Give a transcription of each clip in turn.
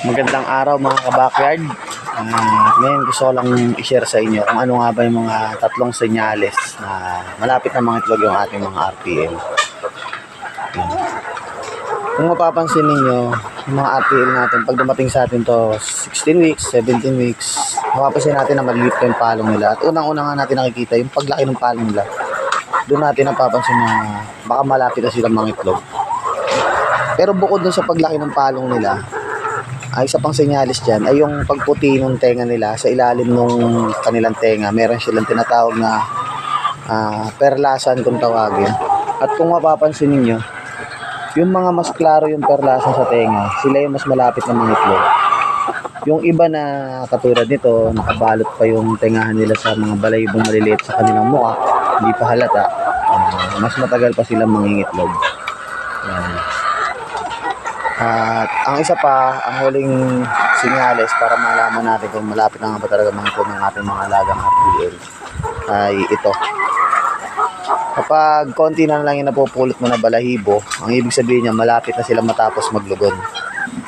Magandang araw mga ka-backyard. Ngayon gusto ko lang i-share sa inyo kung ano nga ba yung mga tatlong senyales na malapit na mga itlog yung ating mga RPL. Kung mapapansin ninyo, yung mga RPL natin, pag dumating sa atin to 16 weeks, 17 weeks, mapapansin natin na maliit pa yung palong nila. At unang-una nga natin nakikita yung paglaki ng palong nila. Doon natin napapansin na baka malapit na silang mga itlog. Pero bukod dun sa paglaki ng palong nila, isa pang senyalis dyan ay yung pagputi ng tenga nila sa ilalim ng kanilang tenga. Meron silang tinatawag na perlasan kung tawagin. At kung mapapansin ninyo, yung mga mas klaro yung perlasan sa tenga, sila yung mas malapit na mga itlog. Yung iba na katulad nito, nakabalot pa yung tengahan nila sa mga balayibong maliliit sa kanilang mukha, hindi pa halata, mas matagal pa silang mangingitlog. At ang isa pa, ang huling sinyales para malaman natin kung malapit na nga ba talaga mga itlog ng ating mga alagang RPL ay ito. Kapag konti na lang yung napupulot mo na balahibo, ang ibig sabihin niya malapit na sila matapos maglugon.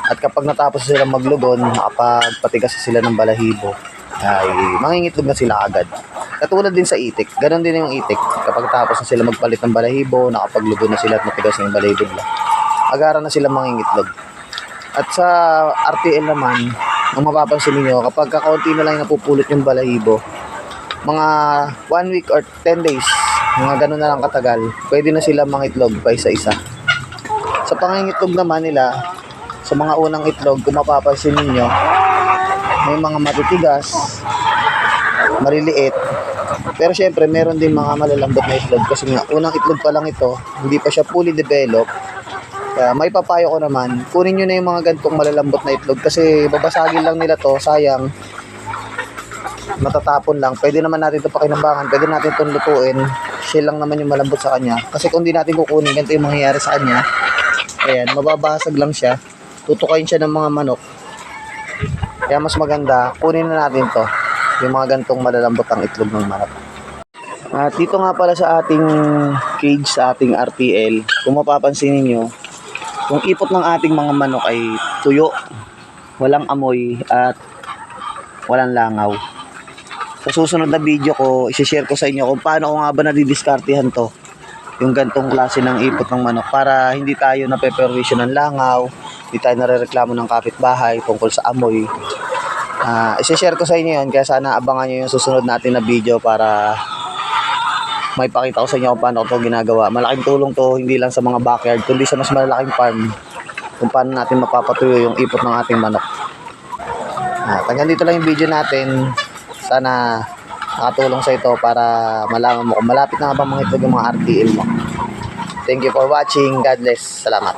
At kapag natapos sila maglugon, nakapagpatigas sila ng balahibo, ay mangingitlog na sila agad. Katulad din sa itik, ganon din yung itik. Kapag tapos na sila magpalit ng balahibo, nakapaglugon na sila at matigas na yung balahibo nila, agaran na sila mangingitlog. At sa RTL naman, ang mapapansin niyo, kapag kakaunti na lang yung napupulot yung balahibo, mga 1 week or 10 days, mga ganun na lang katagal, pwede na sila mangitlog pa isa-isa. Sa pangingitlog naman nila, sa mga unang itlog, kung mapapansin niyo, may mga matitigas, maliliit, pero syempre meron din mga malalambot na itlog kasi nga unang itlog pa lang ito, hindi pa siya fully developed. Kaya may papayo ko naman, kunin nyo na yung mga gantong malalambot na itlog kasi babasagin lang nila to, sayang, matatapon lang. Pwede naman natin ito pakinambangan, pwede natin itong lutuin, siya lang naman yung malambot sa kanya. Kasi kung di natin kukunin, ganito yung mangyayari sa kanya. Ayan, mababasag lang siya, tutukayin siya ng mga manok. Kaya mas maganda, kunin na natin to, yung mga gantong malalambot ang itlog ng manok. At dito nga pala sa ating cage, sa ating RPL, kung mapapansin niyo, yung ipot ng ating mga manok ay tuyo, walang amoy at walang langaw. Sa susunod na video ko, isi-share ko sa inyo kung paano ko nga ba nadidiskartehan to, yung gantong klase ng ipot ng manok, para hindi tayo napeperwisyo ng langaw, hindi tayo narereklamo ng kapitbahay tungkol sa amoy. Isi-share ko sa inyo yun, kaya sana abangan nyo yung susunod natin na video para may pakita ko sa inyo kung paano ito ginagawa. Malaking tulong to, hindi lang sa mga backyard, kundi sa mas malalaking farm, kung paano natin mapapatuyo yung ipot ng ating manok. Hanggang dito lang yung video natin. Sana nakatulong sa ito para malaman mo kung malapit na nga ba mga itlog yung mga RTL mo. Thank you for watching. God bless. Salamat.